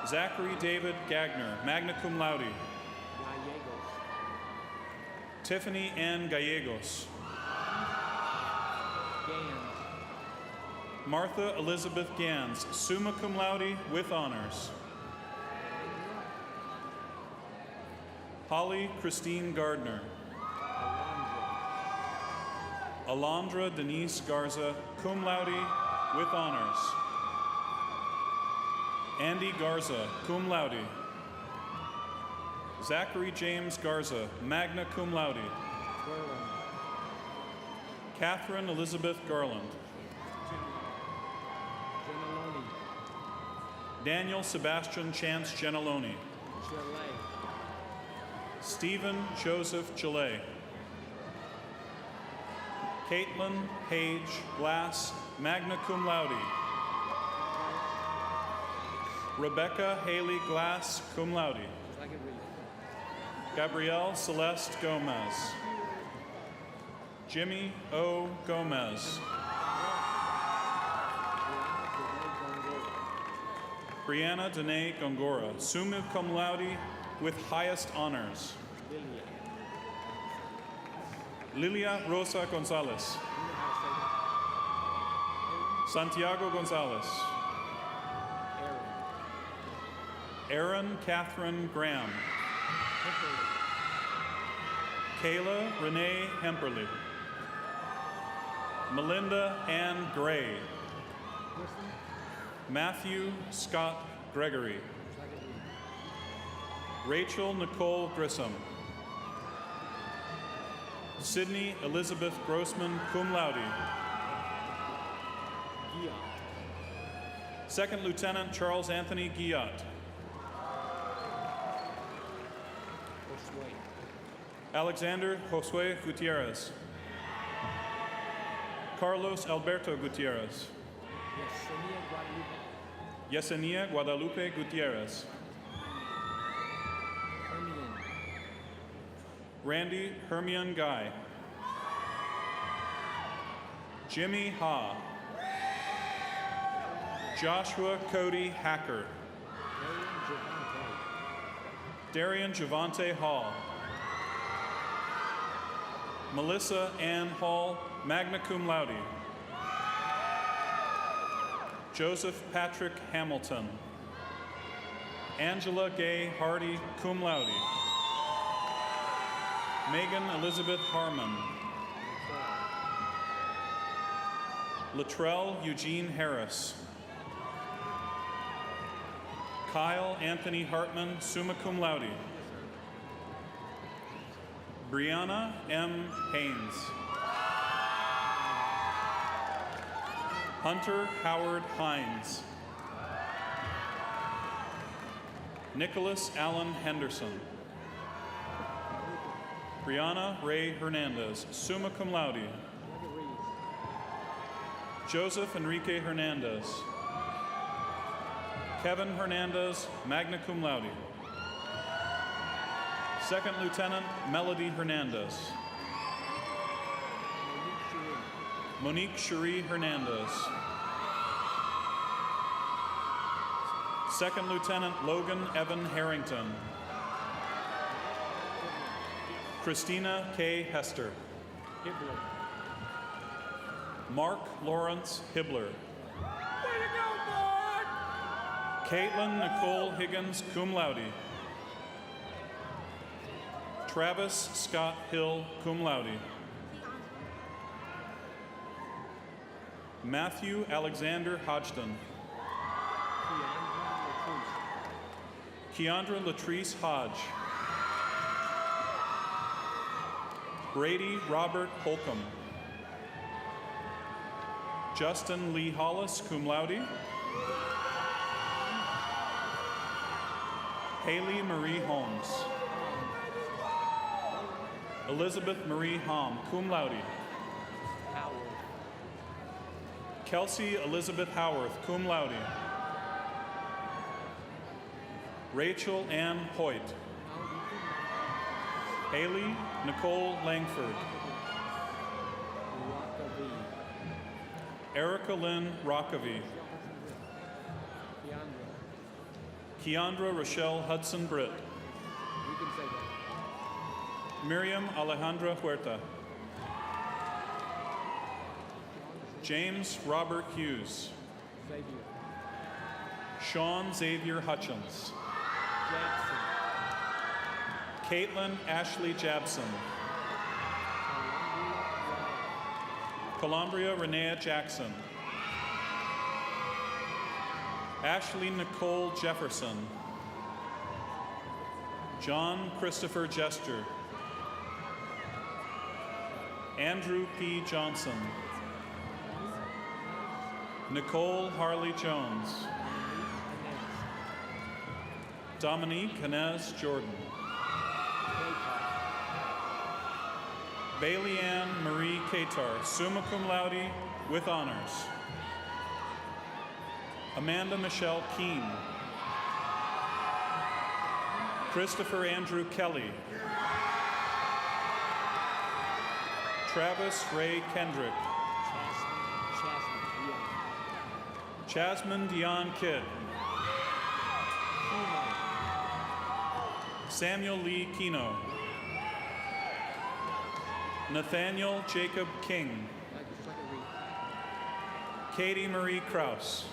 Zachary David Gagner, magna cum laude. Tiffany Ann Gallegos. Martha Elizabeth Gans, summa cum laude with honors. Holly Christine Gardner. Alondra Denise Garza, cum laude with honors. Andy Garza, cum laude. Zachary James Garza, magna cum laude. Catherine Elizabeth Garland. Daniel Sebastian Chance Gentiloni. Stephen Joseph Gillet. Caitlin Paige Glass, magna cum laude. Rebecca Haley Glass, cum laude. Gabrielle Celeste Gomez. Jimmy O. Gomez. Brianna Danae Gongora, summa cum laude with highest honors. Lilia Rosa Gonzalez. Santiago Gonzalez. Erin Catherine Graham. Kayla Renee Hemperly. Melinda Ann Gray. Matthew Scott Gregory. Rachel Nicole Grissom. Sydney Elizabeth Grossman, cum laude. Second Lieutenant Charles Anthony Guillot. Alexander Josue Gutierrez. Carlos Alberto Gutierrez. Yesenia Guadalupe Gutierrez. Randy Hermione Guy. Jimmy Ha. Joshua Cody Hacker. Darian Javante Hall. Melissa Ann Hall, magna cum laude. Joseph Patrick Hamilton. Angela Gay Hardy, cum laude. Megan Elizabeth Harmon. Latrell Eugene Harris. Kyle Anthony Hartman, summa cum laude. Brianna M. Haynes. Hunter Howard Hines. Nicholas Allen Henderson. Brianna Ray Hernandez, summa cum laude. Joseph Enrique Hernandez. Kevin Hernandez, magna cum laude. Second Lieutenant Melody Hernandez. Monique Cherie Hernandez. Second Lieutenant Logan Evan Harrington. Christina K. Hester. Mark Lawrence Hibbler. Caitlin Nicole Higgins, cum laude. Travis Scott Hill, cum laude. Matthew Alexander Hodgson. Keandra Latrice Hodge. Brady Robert Holcomb. Justin Lee Hollis, cum laude. Haley Marie Holmes. Elizabeth Marie Hom, cum laude. Kelsey Elizabeth Howarth, cum laude. Rachel Ann Hoyt. Haley Nicole Langford. Erica Lynn Rockavy. Keandra Rochelle Hudson Britt. Miriam Alejandra Huerta. James Robert Hughes. Sean Xavier Hutchins. Caitlin Ashley Jabson. Columbria Renea Jackson. Ashley Nicole Jefferson. John Christopher Jester. Andrew P. Johnson. Nicole Harley Jones. Dominique Hanez Jordan. Bailey Ann Marie Katar, summa cum laude with honors. Amanda Michelle Keene. Christopher Andrew Kelly. Travis Ray Kendrick. Jasmine Dion Kidd. Samuel Lee Kino. Nathaniel Jacob King. Katie Marie Kraus.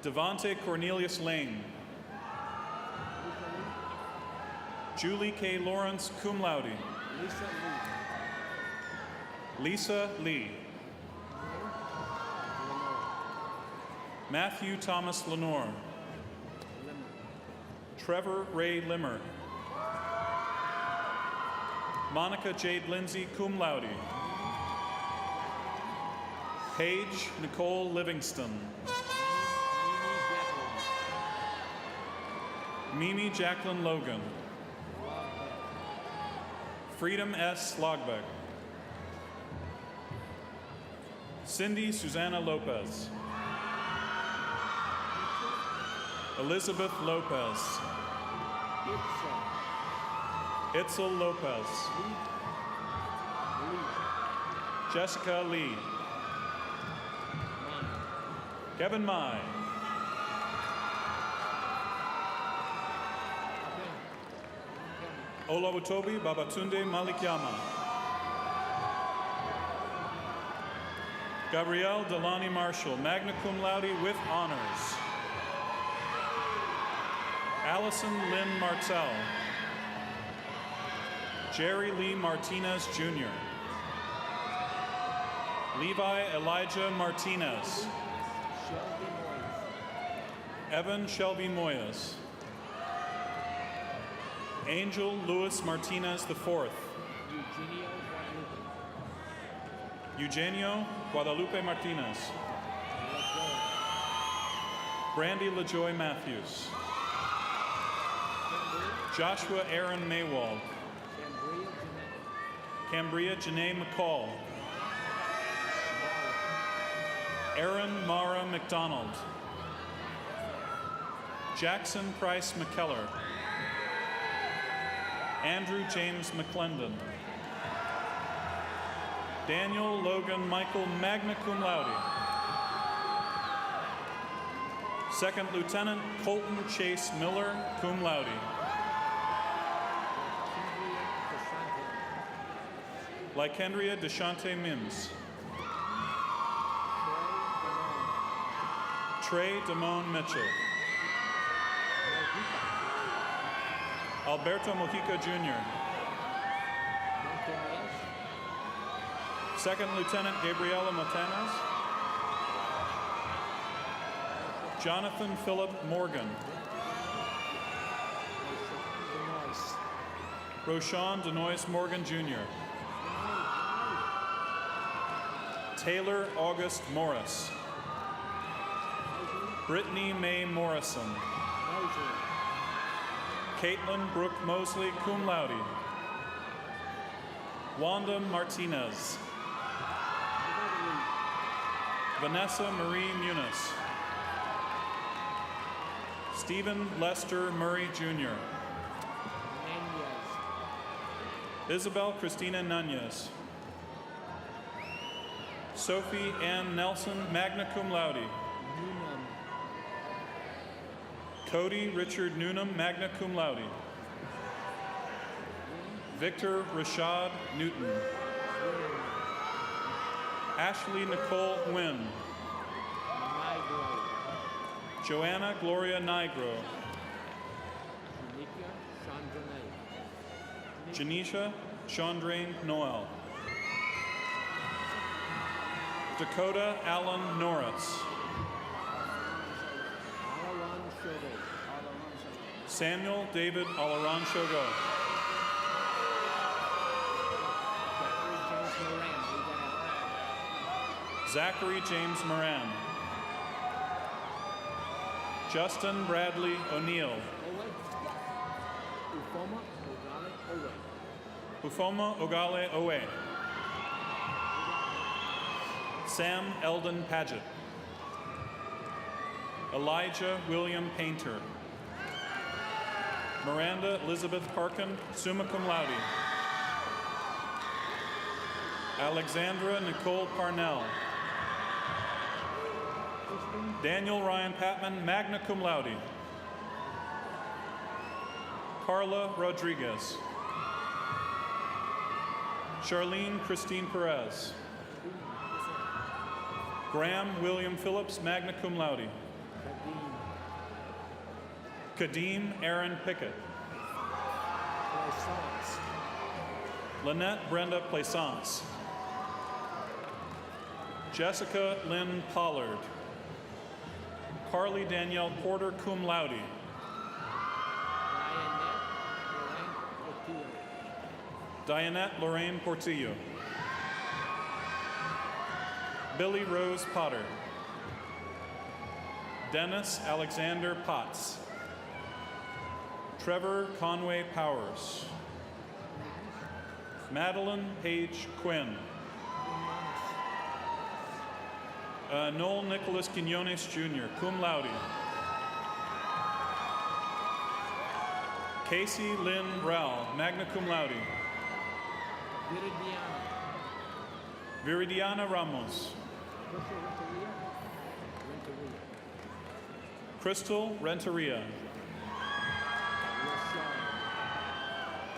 Devonte Cornelius Lane. Julie K. Lawrence, cum laude. Lisa Lee. Matthew Thomas Lenore. Trevor Ray Limmer. Monica Jade Lindsay, cum laude. Paige Nicole Livingston. Mimi Jacqueline Logan. Freedom S. Logbeck. Cindy Susanna Lopez. Elizabeth Lopez. Itzel Lopez. Jessica Lee. Kevin Mai. Olawotobi Babatunde Malikyama. Gabrielle Delani Marshall, magna cum laude with honors. Allison Lynn Martell. Jerry Lee Martinez, Jr. Levi Elijah Martinez. Evan Shelby Moyes. Angel Luis Martinez IV. Eugenio Guadalupe Martinez. Brandy LaJoy Matthews. Joshua Aaron Maywald. Cambria Janae McCall. Aaron Mara McDonald. Jackson Price McKellar. Andrew James McClendon. Daniel Logan Michael, magna cum laude. Second Lieutenant Colton Chase Miller, cum laude. Lycandria Deshante Mims. Trey Damone Mitchell. Alberto Mojica Jr. Second Lieutenant Gabriela Montanas. Jonathan Philip Morgan. Roshan Denoise Morgan Jr. Taylor August Morris. Brittany Mae Morrison. Caitlin Brooke Mosley, cum laude. Wanda Martinez. Vanessa Marie Muniz. Stephen Lester Murray Jr. Isabel Christina Nunez. Sophie Ann Nelson, magna cum laude. Cody Richard Newnham, magna cum laude. Victor Rashad Newton. Ashley Nicole Nguyen. Joanna Gloria Nigro. Janisha Chandraine Noel. Dakota Allen Norris. Samuel David Alaran Shogo. Zachary James Moran. Justin Bradley O'Neill. Ufoma Ogale Owe. Sam Eldon Paget. Elijah William Painter. Miranda Elizabeth Parkin, summa cum laude. Alexandra Nicole Parnell. Daniel Ryan Patman, magna cum laude. Carla Rodriguez. Charlene Christine Perez. Graham William Phillips, magna cum laude. Kadeem Aaron Pickett. Lynette Brenda Plaisance. Jessica Lynn Pollard. Carly Danielle Porter, cum laude. Dianette Lorraine Portillo. Billy Rose Potter. Dennis Alexander Potts. Trevor Conway Powers. Madeline Page Quinn. Noel Nicholas Quinones Jr., cum laude. Casey Lynn Rowell, magna cum laude. Viridiana Ramos. Crystal Renteria.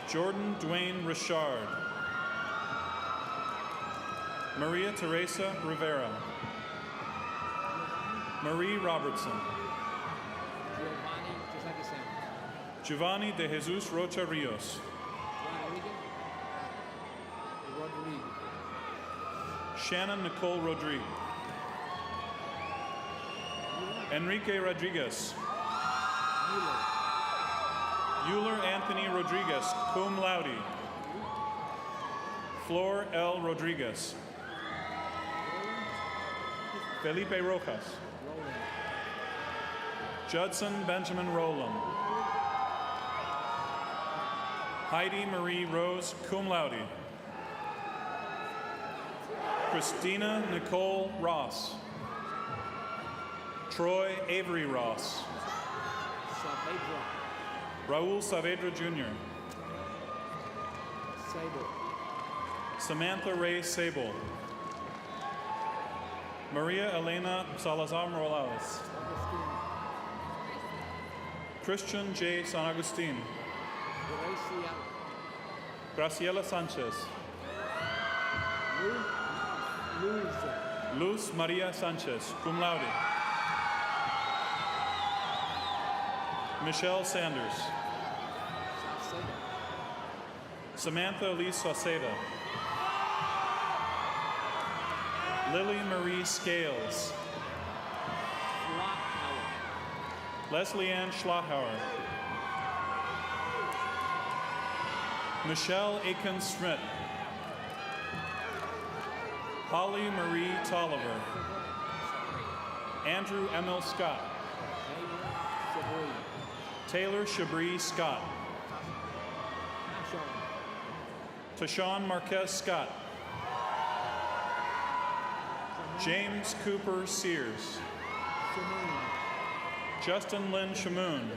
Jordan Dwayne Richard. Maria Teresa Rivera. Marie Robertson. Giovanni de Jesus Rocha Rios. Shannon Nicole Rodriguez. Enrique Rodriguez. Euler Anthony Rodriguez, cum laude. Flor L. Rodriguez. Felipe Rojas. Judson Benjamin Rowland. Heidi Marie Rose, cum laude. Christina Nicole Ross. Troy Avery Ross. Raul Saavedra Jr. Samantha Ray Sable. Maria Elena Salazar Morales. Christian J. San Agustin. Graciela Sanchez. Luz Maria Sanchez, cum laude. Michelle Sanders. Samantha Elise Sauceda. Lily Marie Scales. Leslie Ann Schlotthauer. Michelle Aiken Schmidt. Holly Marie Tolliver. Andrew Emil Scott. Taylor Shabri Scott. Tashawn Marquez Scott. James Cooper Sears. Justin Lynn Shamoon.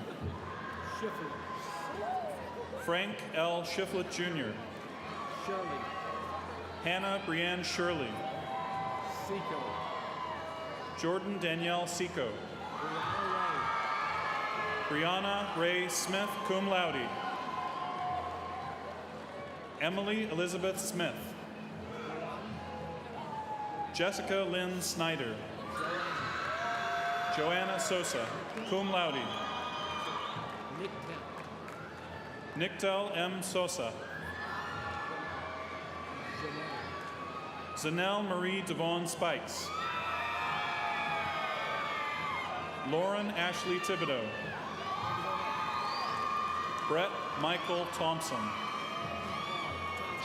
Frank L. Shiflett Jr. Hannah Brienne Shirley. Jordan Danielle Seco. Brianna Ray Smith, cum laude. Emily Elizabeth Smith. Jessica Lynn Snyder. Joanna Sosa, cum laude. Nictel M. Sosa. Zanelle Marie Devon Spikes. Lauren Ashley Thibodeau. Brett Michael Thompson.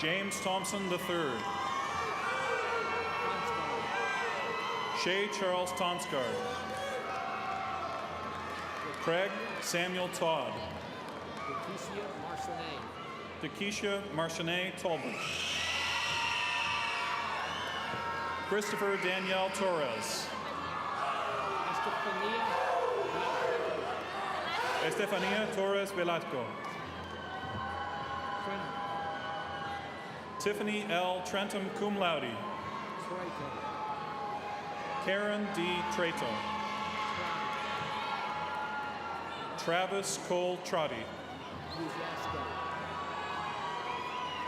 James Thompson III. Shay Charles Tonsgard. Craig Samuel Todd. Dekeisha Marchene Tolbert. Christopher Danielle Torres. Estefania Torres Velasco. Tiffany L. Trentum, cum laude. Karen D. Trato. Travis Cole Trotty.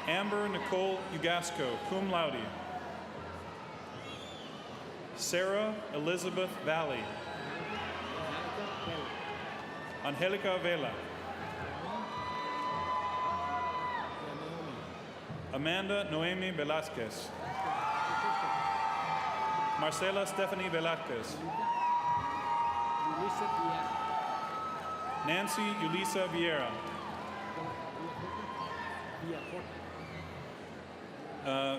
Amber Nicole Ugasco, cum laude. Sarah Elizabeth Valley. Angelica Vela. Amanda Noemi Velasquez. Marcela Stephanie Velasquez. Nancy Yulisa Vieira.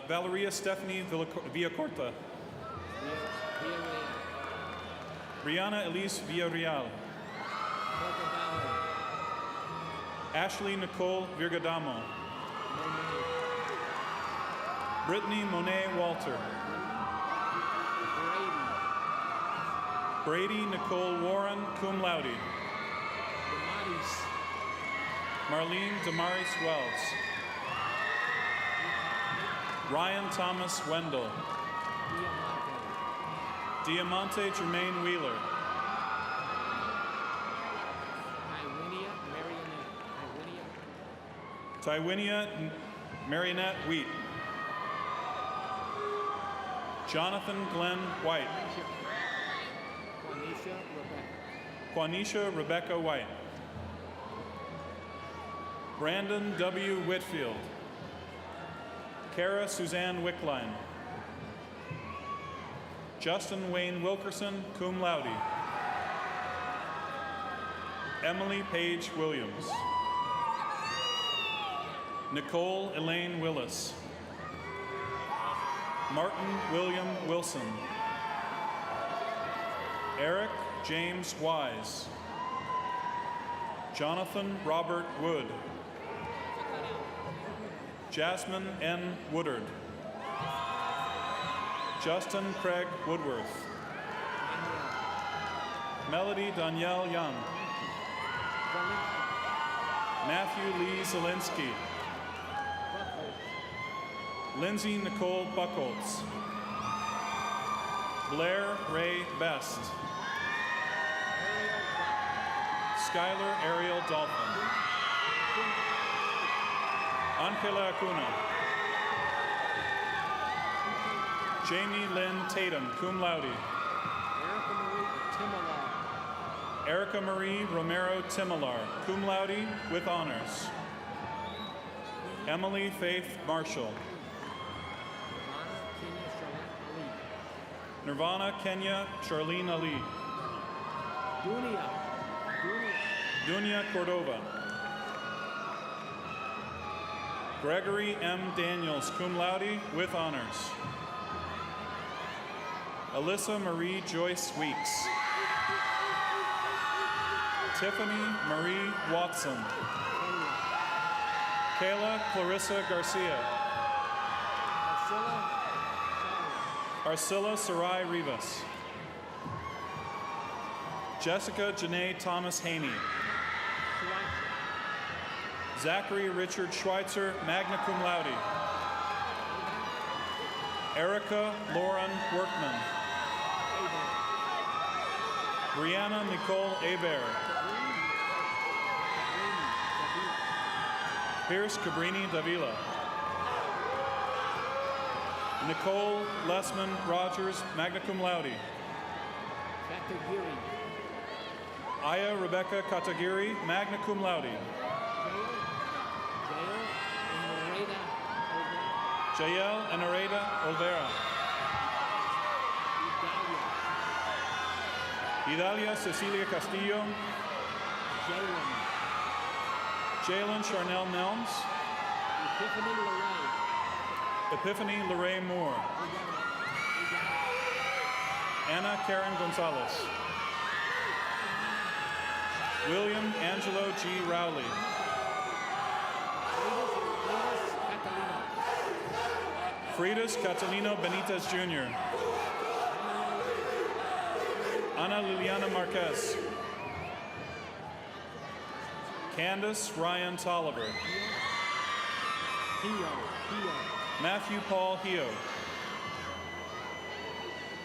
Valeria Stephanie Villacorta. Brianna Elise Villarreal. Ashley Nicole Virgadamo. Brittany Monet Walter. Brady Nicole Warren, cum laude. Marlene Damaris Wells. Ryan Thomas Wendell. Diamante Jermaine Wheeler. Tywinia Marionette Wheat. Jonathan Glenn White. Quanisha Rebecca White. Brandon W. Whitfield. Kara Suzanne Wickline. Justin Wayne Wilkerson, cum laude. Emily Page Williams. Nicole Elaine Willis. Martin William Wilson. Eric James Wise. Jonathan Robert Wood. Jasmine N. Woodard. Justin Craig Woodworth. Melody Danielle Young. Matthew Lee Zielinski. Lindsay Nicole Buckholz. Blair Ray Best. Skylar Ariel Dolphin. Angela Acuna. Jamie Lynn Tatum, cum laude. Erica Marie Romero Timilar, cum laude with honors. Emily Faith Marshall. Nirvana Kenya Charlene Ali. Dunia Cordova. Gregory M. Daniels, cum laude with honors. Alyssa Marie Joyce Weeks. Tiffany Marie Watson. Kayla Clarissa Garcia. Arcilla Sarai Rivas. Jessica Janae Thomas Haney. Zachary Richard Schweitzer, magna cum laude. Erica Lauren Workman. Brianna Nicole Hebert. Pierce Cabrini Davila. Nicole Lessman Rogers, magna cum laude. Aya Rebecca Katagiri, magna cum laude. Jael Enareda Olvera. Idalia Cecilia Castillo. Jalen Charnel Nelms. Epiphany Lorraine Moore. Anna Karen Gonzalez. William Angelo G. Rowley. Fridas Catalino Benitez Jr. Ana Liliana Marquez. Candace Ryan Tolliver. Matthew Paul Hio.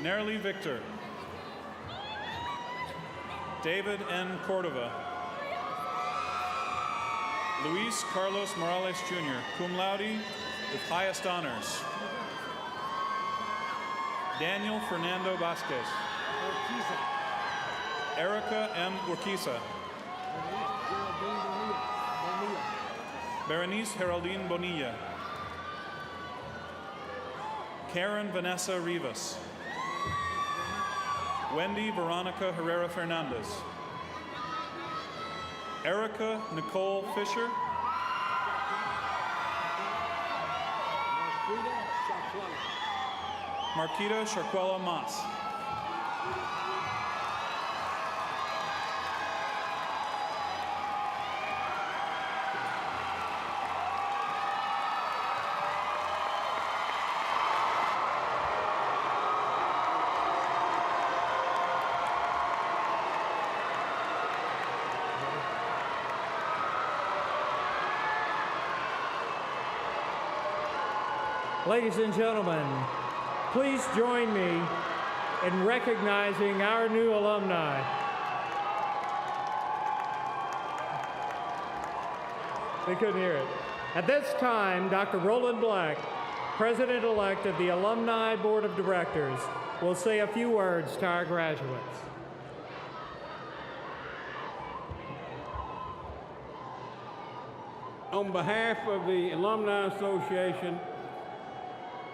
Nerly Victor. David N. Cordova. Luis Carlos Morales Jr., cum laude with highest honors. Daniel Fernando Vasquez. Erica M. Urquiza. Berenice Geraldine Bonilla. Karen Vanessa Rivas. Wendy Veronica Herrera Fernandez. Erica Nicole Fisher. Marquita Sharquella Mas. Ladies and gentlemen, please join me in recognizing our new alumni. They couldn't hear it. At this time, Dr. Roland Black, President-elect of the Alumni Board of Directors, will say a few words to our graduates. On behalf of the Alumni Association,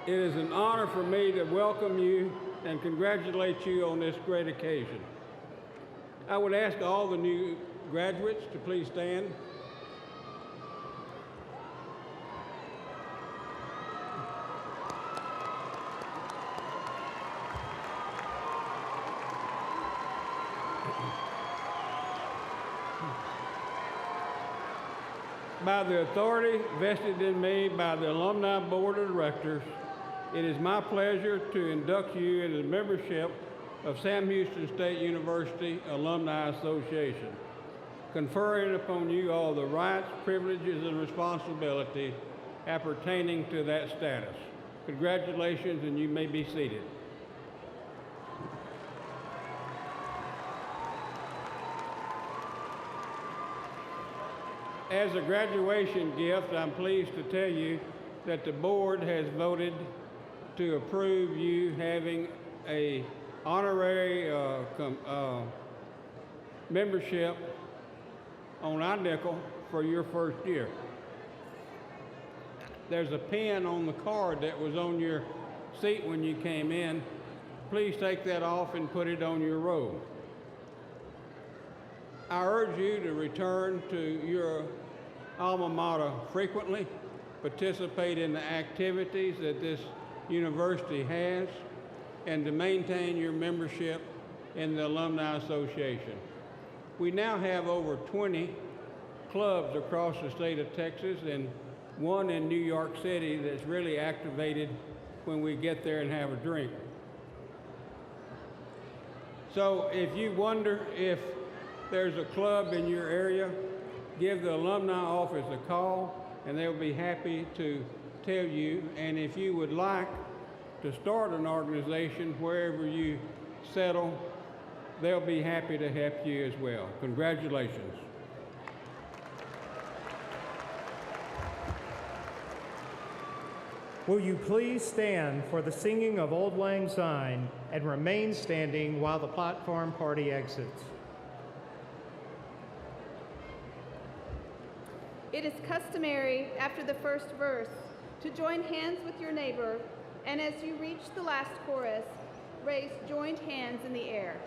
it is an honor for me to welcome you and congratulate you on this great occasion. I would ask all the new graduates to please stand. By the authority vested in me by the Alumni Board of Directors, it is my pleasure to induct you into the membership of Sam Houston State University Alumni Association, conferring upon you all the rights, privileges, and responsibilities appertaining to that status. Congratulations, and you may be seated. As a graduation gift, I'm pleased to tell you that the board has voted to approve you having a honorary membership on our nickel for your first year. There's a pin on the card that was on your seat when you came in. Please take that off and put it on your robe. I urge you to return to your alma mater frequently, participate in the activities that this university has, and to maintain your membership in the Alumni Association. We now have over 20 clubs across the state of Texas and one in New York City that's really activated when we get there and have a drink. So if you wonder if there's a club in your area, give the alumni office a call and they'll be happy to tell you. And if you would like to start an organization wherever you settle, they'll be happy to help you as well. Congratulations. Will you please stand for the singing of Auld Lang Syne and remain standing while the platform party exits? It is customary, after the first verse, to join hands with your neighbor, and as you reach the last chorus, raise joined hands in the air.